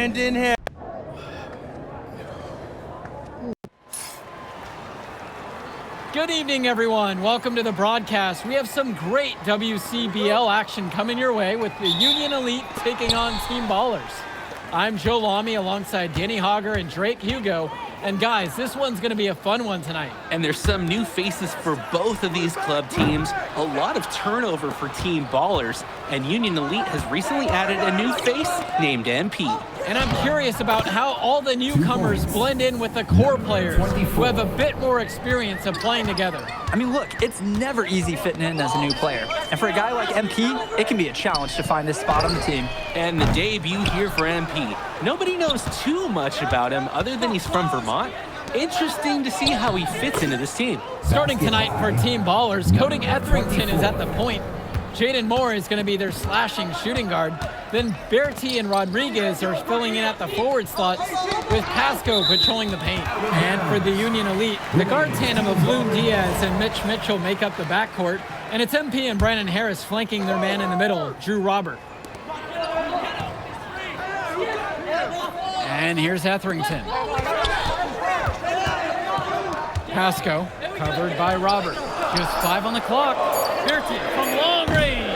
hand in hand. Good evening, everyone. Welcome to the broadcast. We have some great WCBL action coming your way with the Union Elite taking on Team Ballers. I'm Joe Lamy alongside Danny Hogger and Drake Hugo. And guys, this one's going to be a fun one tonight. And there's some new faces for both of these club teams, a lot of turnover for Team Ballers, and Union Elite has recently added a new face named MP. And I'm curious about how all the newcomers blend in with the core players who have a bit more experience of playing together. I mean, look, it's never easy fitting in as a new player. And for a guy like MP, it can be a challenge to find his spot on the team. And the debut here for MP. Nobody knows too much about him other than he's from Vermont. Interesting to see how he fits into this team. Starting tonight for Team Ballers, Cody Etherington is at the point. Jaden Moore is going to be their slashing shooting guard. Then Bertie and Rodriguez are filling in at the forward slots with Pasco patrolling the paint. And for the Union Elite, the guard tandem of Loon Diaz and Mitch Mitchell make up the backcourt. And it's MP and Brandon Harris flanking their man in the middle, Drew Robert. And here's Etherington. Pasco, covered by Robert. Just 5 on the clock. Bertie from long range.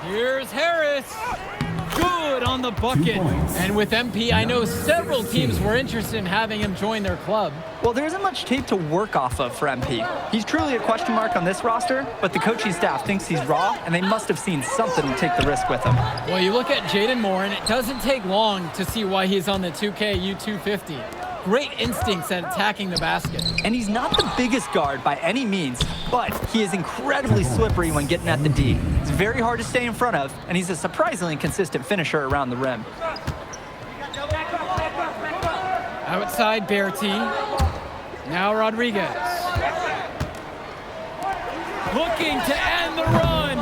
Here's Harris. Good on the bucket. And with MP, I know several teams were interested in having him join their club. Well, there isn't much tape to work off of for MP. He's truly a question mark on this roster, but the coaching staff thinks he's raw, and they must have seen something to take the risk with him. Well, you look at Jaden Moore, and it doesn't take long to see why he's on the 2K U250. Great instincts at attacking the basket. And he's not the biggest guard by any means, but he is incredibly slippery when getting at the D. It's very hard to stay in front of, and he's a surprisingly consistent finisher around the rim. Outside Bertie. Now Rodriguez. Looking to end the run.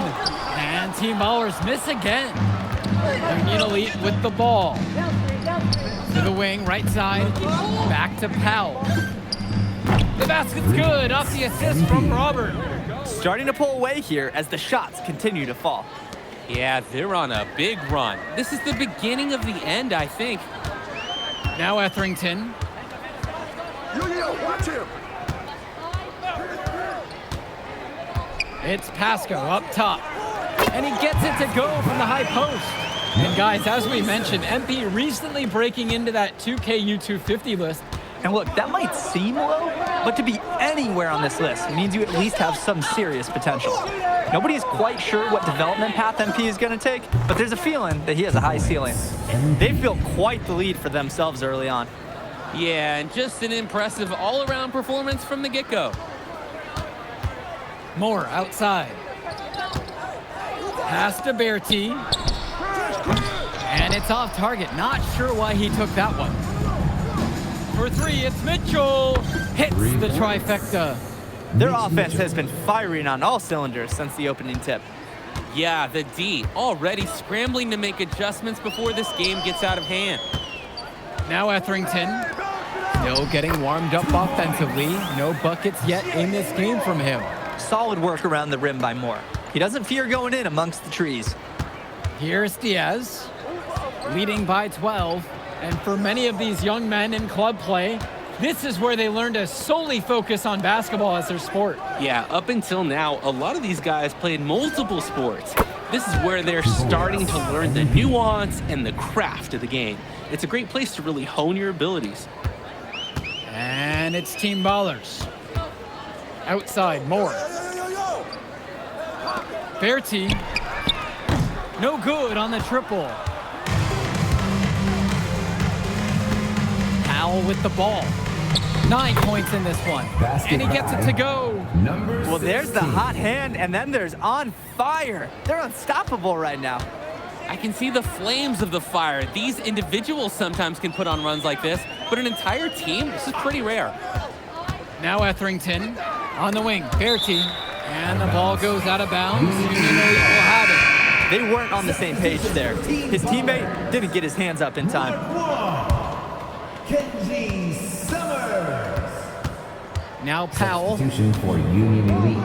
And Team Ballers miss again. Union Elite with the ball. To the wing, right side, back to Powell. The basket's good, off the assist from Robert. Starting to pull away here as the shots continue to fall. Yeah, they're on a big run. This is the beginning of the end, I think. Now Etherington. Watch him. It's Pasco up top. And he gets it to go from the high post. And guys, as we mentioned, MP recently breaking into that 2K U250 list. And look, that might seem low, but to be anywhere on this list means you at least have some serious potential. Nobody is quite sure what development path MP is going to take, but there's a feeling that he has a high ceiling. They've built quite the lead for themselves early on. Yeah, and just an impressive all-around performance from the get-go. Moore outside. Pass to Bertie. And it's off target. Not sure why he took that one. For 3, it's Mitchell. Hits the trifecta. Their offense has been firing on all cylinders since the opening tip. Yeah, the D already scrambling to make adjustments before this game gets out of hand. Now Etherington. Still getting warmed up offensively. No buckets yet in this game from him. Solid work around the rim by Moore. He doesn't fear going in amongst the trees. Here's Diaz, leading by 12. And for many of these young men in club play, this is where they learn to solely focus on basketball as their sport. Yeah, up until now, a lot of these guys played multiple sports. This is where they're starting to learn the nuance and the craft of the game. It's a great place to really hone your abilities. And it's Team Ballers. Outside, Moore. Bertie. No good on the triple. Powell with the ball. 9 points in this one. And he gets it to go. Well, there's the hot hand, and then there's on fire. They're unstoppable right now. I can see the flames of the fire. These individuals sometimes can put on runs like this, but an entire team, this is pretty rare. Now Etherington on the wing. Bertie. And the ball goes out of bounds. Union Elite will have it. They weren't on the same page there. His teammate didn't get his hands up in time. Now Powell Substitution for Union Elite.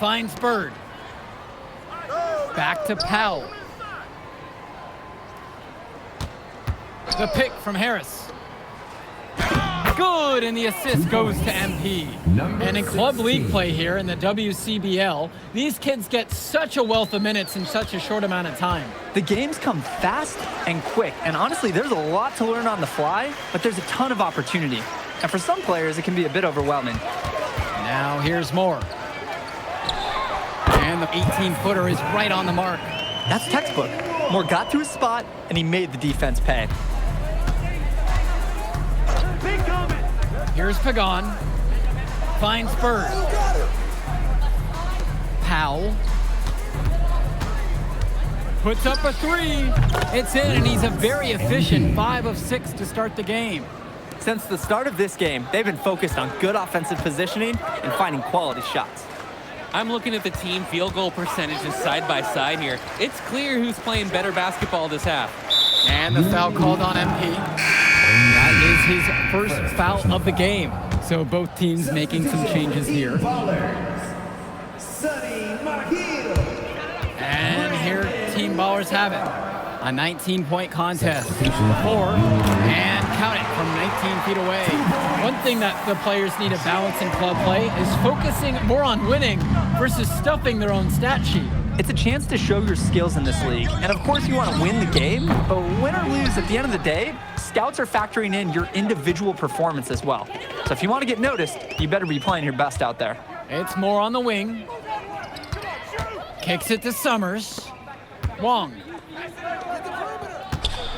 finds Bird. Back to Powell. The pick from Harris. Good, and the assist goes to MP. And in club league play here in the WCBL, these kids get such a wealth of minutes in such a short amount of time. The games come fast and quick, and honestly, there's a lot to learn on the fly, but there's a ton of opportunity. And for some players, it can be a bit overwhelming. Now here's Moore. And the 18-footer is right on the mark. That's textbook. Moore got to his spot, and he made the defense pay. Here's Pagan. Finds Bird. Powell. Puts up a three. It's in, and he's a very efficient 5 of 6 to start the game. Since the start of this game, they've been focused on good offensive positioning and finding quality shots. I'm looking at the team field goal percentages side by side here. It's clear who's playing better basketball this half. And the foul called on MP. That is his first foul of the game. So both teams making some changes here. And here Team Ballers have it. A 19-point contest. 4, and count it from 19 feet away. One thing that the players need to balance in club play is focusing more on winning versus stuffing their own stat sheet. It's a chance to show your skills in this league. And of course you want to win the game, but win or lose, at the end of the day, scouts are factoring in your individual performance as well. So if you want to get noticed, you better be playing your best out there. It's Moore on the wing. Kicks it to Summers. Wong.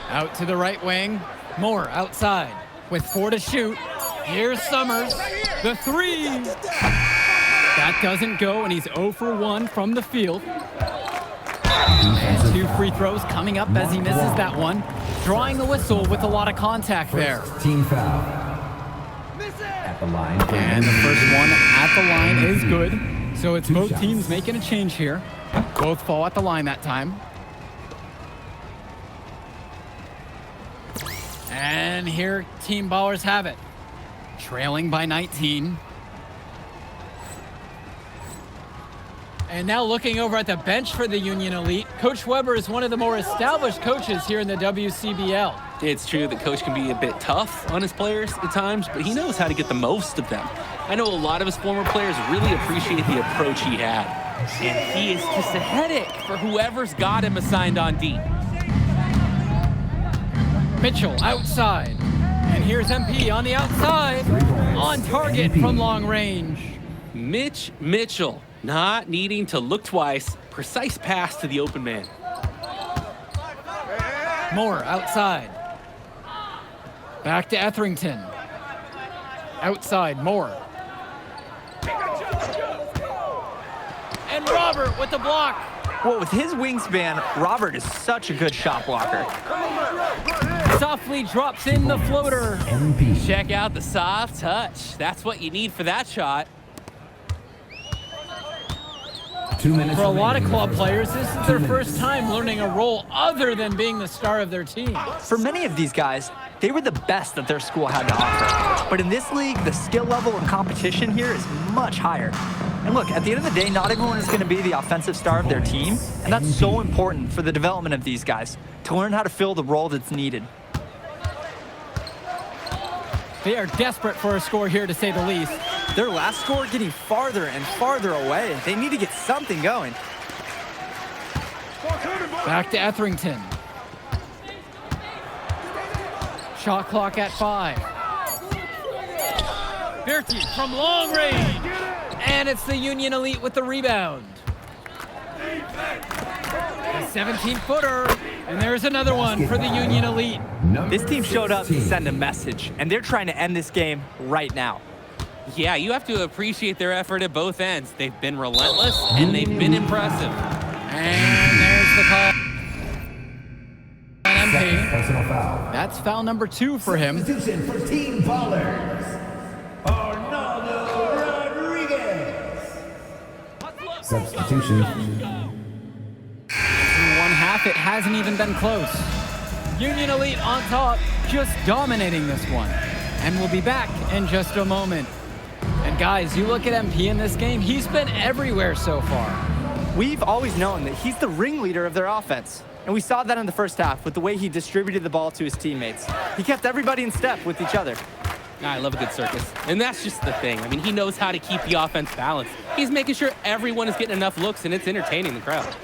Out to the right wing. Moore outside with 4 to shoot. Here's Summers. The three. That doesn't go, and he's 0 for 1 from the field. And 2 free throws coming up as he misses that one. Drawing the whistle with a lot of contact there. Team foul. At the line. And the first one at the line is good. So it's both teams making a change here. Both fall at the line that time. And here Team Ballers have it. Trailing by 19. And now looking over at the bench for the Union Elite, Coach Weber is one of the more established coaches here in the WCBL. It's true that Coach can be a bit tough on his players at times, but he knows how to get the most of them. I know a lot of his former players really appreciate the approach he had. And he is just a headache for whoever's got him assigned on D. Mitchell outside. And here's MP on the outside. On target from long range. Mitch Mitchell, not needing to look twice. Precise pass to the open man. Moore outside. Back to Etherington. Outside, Moore. And Robert with the block. Well, with his wingspan, Robert is such a good shot blocker. Softly drops in the floater. Check out the soft touch. That's what you need for that shot. 2 minutes For a lot of remaining. club players, this is their first time learning a role other than being the star of their team. For many of these guys, they were the best that their school had to offer. But in this league, the skill level and competition here is much higher. And look, at the end of the day, not everyone is going to be the offensive star of their team, and that's so important for the development of these guys, to learn how to fill the role that's needed. They are desperate for a score here, to say the least. Their last score getting farther and farther away. They need to get something going. Back to Etherington. Shot clock at 5. Bertie from long range. And it's the Union Elite with the rebound. A 17-footer. And there's another one for the Union Elite. This team showed up to send a message, and they're trying to end this game right now. Yeah, you have to appreciate their effort at both ends. They've been relentless, and they've been impressive. And there's the call. Second MP. personal foul. That's foul number 2 for him. Substitution for Team Ballers. Arnaldo Rodriguez. Substitution. Through one half, it hasn't even been close. Union Elite on top, just dominating this one. And we'll be back in just a moment. And guys, you look at MP in this game, he's been everywhere so far. We've always known that he's the ringleader of their offense. And we saw that in the first half with the way he distributed the ball to his teammates. He kept everybody in step with each other. I love a good circus. And that's just the thing. I mean, he knows how to keep the offense balanced. He's making sure everyone is getting enough looks, and it's entertaining the crowd.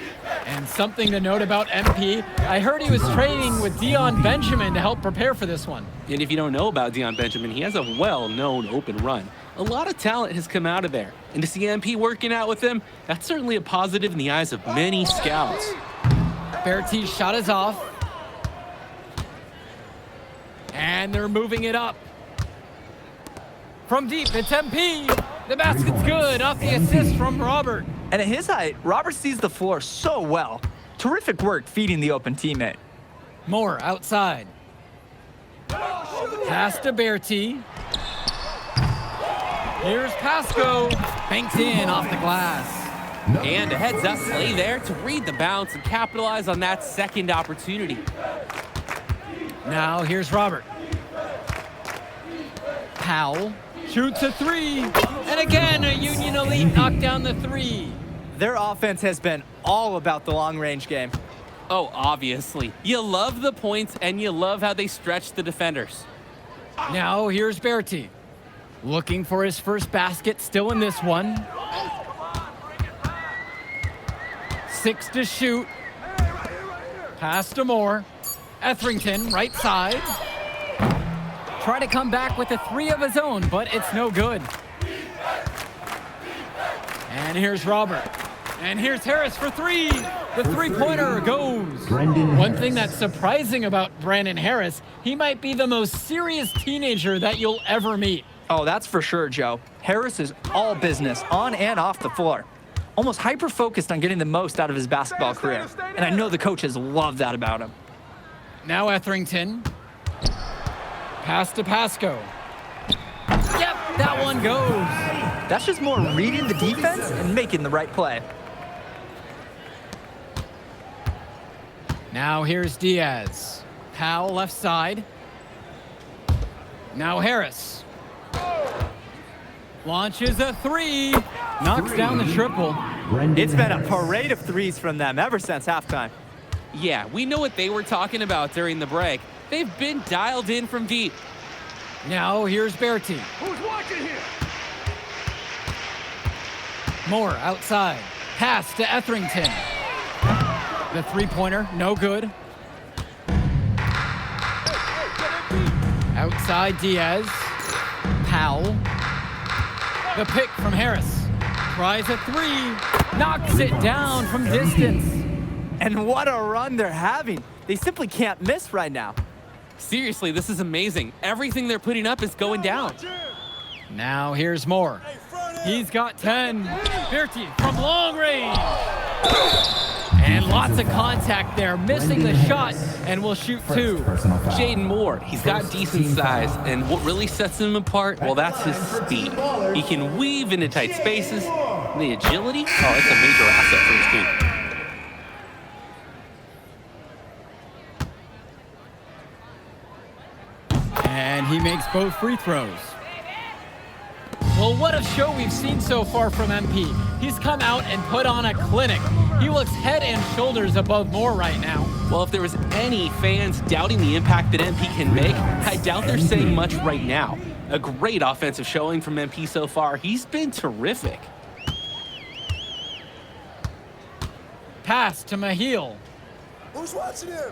And something to note about MP, I heard he was training with Dion Benjamin to help prepare for this one. And if you don't know about Dion Benjamin, he has a well-known open run. A lot of talent has come out of there. And to see MP working out with him, that's certainly a positive in the eyes of many scouts. Bertie's shot is off. And they're moving it up. From deep, it's MP. The basket's good off the assist from Robert. And at his height, Robert sees the floor so well. Terrific work feeding the open teammate. Moore outside. Pass to Bertie. Here's Pasco. Banked in off the glass. And a heads-up play there to read the bounce and capitalize on that second opportunity. Now here's Robert. Powell shoots a three. And again, a Union Elite knocked down the three. Their offense has been all about the long-range game. Oh, obviously. You love the points, and you love how they stretch the defenders. Now here's Bertie. Looking for his first basket, still in this one. 6 to shoot. Pass to Moore. Etherington, right side. Try to come back with a three of his own, but it's no good. And here's Robert. And here's Harris for three. The three-pointer goes. One thing that's surprising about Brandon Harris, he might be the most serious teenager that you'll ever meet. Oh, that's for sure, Joe. Harris is all business, on and off the floor. Almost hyper-focused on getting the most out of his basketball career. And I know the coaches love that about him. Now Etherington. Pass to Pasco. Yep, that one goes. That's just more reading the defense and making the right play. Now here's Diaz. Powell left side. Now Harris. Launches a three. Knocks down the triple. It's been a parade of threes from them ever since halftime. Yeah, we know what they were talking about during the break. They've been dialed in from deep. Now here's Bertie. Who's watching here? Moore outside. Pass to Etherington. The three-pointer, no good. Outside Diaz. Powell. The pick from Harris. Tries a three. Knocks it down from distance. And what a run they're having. They simply can't miss right now. Seriously, this is amazing. Everything they're putting up is going down. Now here's Moore. He's got 10. Bertie from long range. And lots of contact there, missing the shot, and will shoot two. Jaden Moore, he's got decent size, and what really sets him apart, well, that's his speed. He can weave into tight spaces. The agility, oh, it's a major asset for his team. And he makes both free throws. Well, what a show we've seen so far from MP. He's come out and put on a clinic. He looks head and shoulders above Moore right now. Well, if there was any fans doubting the impact that MP can make, I doubt they're saying much right now. A great offensive showing from MP so far. He's been terrific. Pass to Mahil. Who's watching him?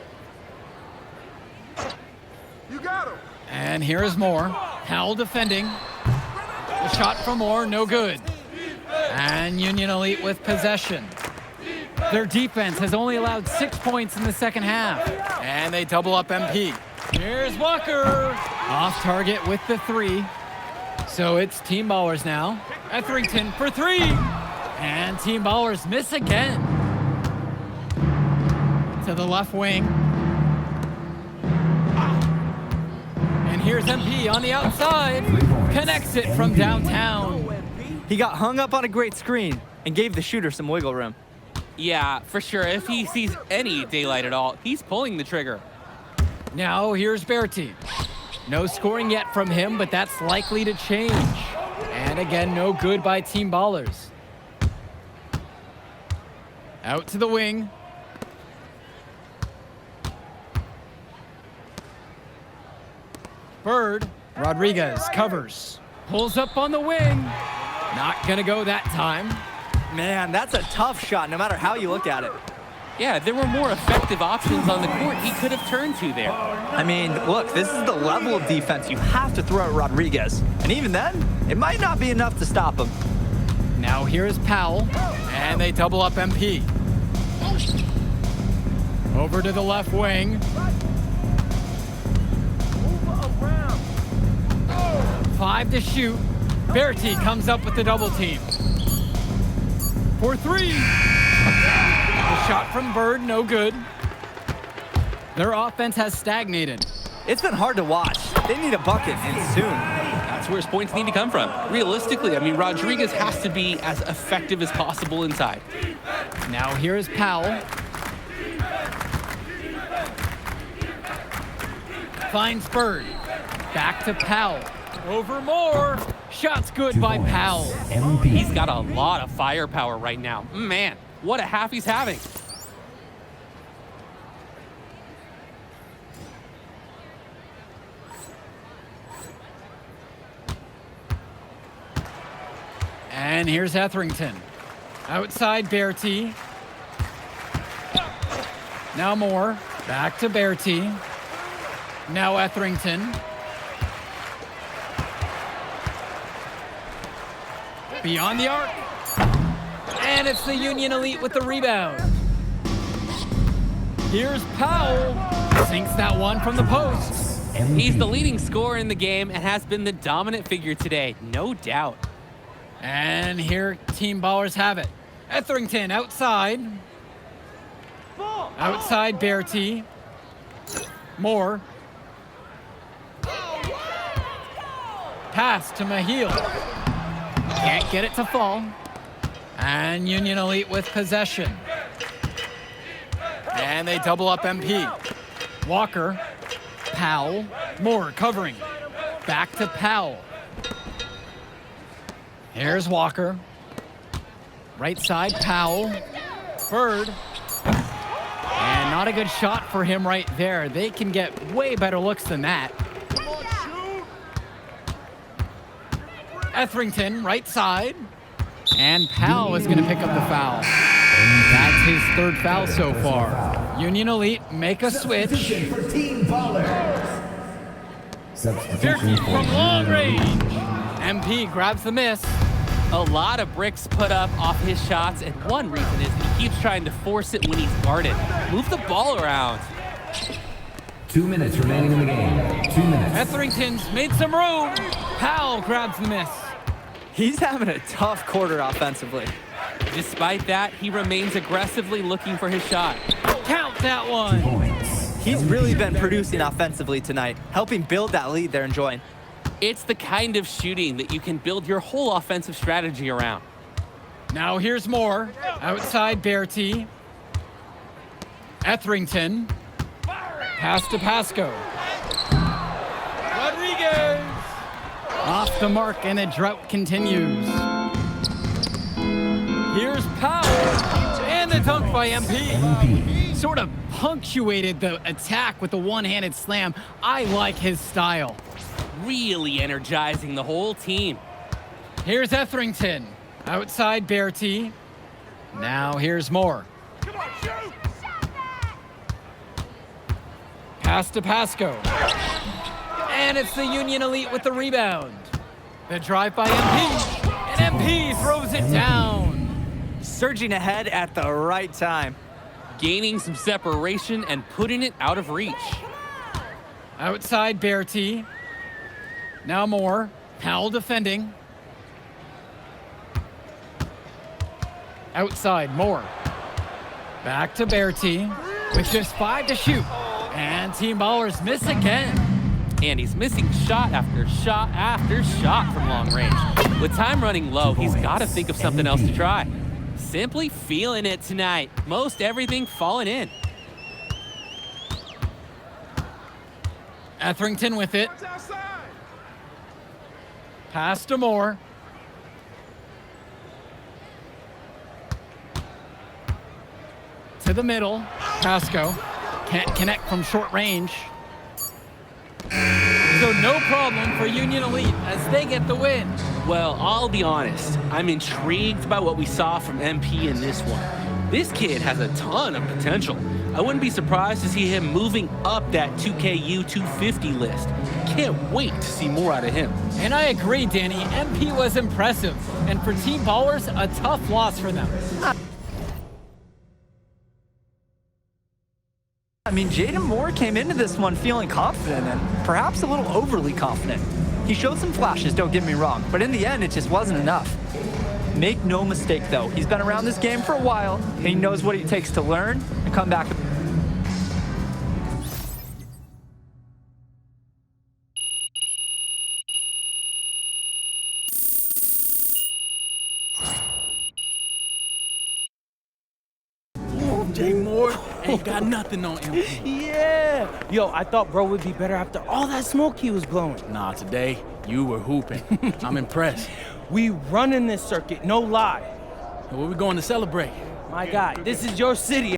You got him. And here's Moore. Powell defending. The shot from Moore, no good. And Union Elite with possession. Their defense has only allowed 6 points in the second half. And they double up MP. Here's Walker. Off target with the three. So it's Team Ballers now. Etherington for three. And Team Ballers miss again. To the left wing. And here's MP on the outside. Connects it from downtown. He got hung up on a great screen and gave the shooter some wiggle room. Yeah, for sure. If he sees any daylight at all, he's pulling the trigger. Now here's Bertie. No scoring yet from him, but that's likely to change. And again, no good by Team Ballers. Out to the wing. Bird. Rodriguez covers. Pulls up on the wing. Not gonna go that time. Man, that's a tough shot no matter how you look at it. Yeah, there were more effective options on the court he could have turned to there. I mean, look, this is the level of defense you have to throw at Rodriguez. And even then, it might not be enough to stop him. Now here's Powell, and they double up MP. Over to the left wing. 5 to shoot. Berti comes up with the double team. For 3. The shot from Bird, no good. Their offense has stagnated. It's been hard to watch. They need a bucket, and soon. That's where his points need to come from. Realistically, I mean, Rodriguez has to be as effective as possible inside. Now here's Powell. Finds Bird. Back to Powell. Over more. Shots good 2 by points. Powell. MP. He's got a lot of firepower right now. Man, what a half he's having. And here's Etherington. Outside Berti. Now Moore. Back to Berti. Now Etherington. Beyond the arc. And it's the Union Elite with the rebound. Here's Powell. Sinks that one from the post. MP. He's the leading scorer in the game and has been the dominant figure today, no doubt. And here Team Ballers have it. Etherington outside. Outside Berti. Moore. Pass to Mahil. Can't get it to fall. And Union Elite with possession. And they double up MP. Walker. Powell. Moore covering. Back to Powell. Here's Walker. Right side, Powell. Bird. And not a good shot for him right there. They can get way better looks than that. Etherington, right side. And Powell is going to pick up the foul. That's his 3rd foul so far. Union Elite make a switch. Substitution for Team Ballers. Substitution Berti for from long Union range. Elite. MP grabs the miss. A lot of bricks put up off his shots, and one reason is he keeps trying to force it when he's guarded. Move the ball around. 2 minutes remaining in the game. 2 minutes. Etherington's made some room. Powell grabs the miss. He's having a tough quarter offensively. Despite that, he remains aggressively looking for his shot. Count that 2 one. points. He's really been producing offensively tonight, helping build that lead they're enjoying. It's the kind of shooting that you can build your whole offensive strategy around. Now here's Moore. Outside Berti. Etherington. Pass to Pasco. Rodriguez. Off the mark, and the drought continues. Here's Powell. And the dunk by MP. MP. Sort of punctuated the attack with the one-handed slam. I like his style. Really energizing the whole team. Here's Etherington. Outside Berti. Now here's Moore. Pass to Pasco. And it's the Union Elite with the rebound. The drive by MP. And MP throws it down. Surging ahead at the right time. Gaining some separation and putting it out of reach. Outside Berti. Now Moore. Powell defending. Outside Moore. Back to Berti with just 5 to shoot. And Team Ballers miss again. And he's missing shot after shot after shot from long range. With time running low, he's got to think of something else to try. Simply feeling it tonight. Most everything falling in. Etherington with it. Pass to Moore. to the middle. Pasco can't connect from short range. So no problem for Union Elite as they get the win. Well, I'll be honest. I'm intrigued by what we saw from MP in this one. This kid has a ton of potential. I wouldn't be surprised to see him moving up that 2KU 250 list. Can't wait to see more out of him. And I agree, Danny. MP was impressive. And for Team Ballers, a tough loss for them. I mean, Jaden Moore came into this one feeling confident and perhaps a little overly confident. He showed some flashes, don't get me wrong, but in the end, it just wasn't enough. Make no mistake, though, he's been around this game for a while, and he knows what it takes to learn and come back. Jay Moore ain't got nothing on him. Yeah. Yo, I thought bro would be better after all that smoke he was blowing. Nah, today, you were hooping. I'm impressed. We running this circuit, no lie. Where we going to celebrate? My God, this is your city.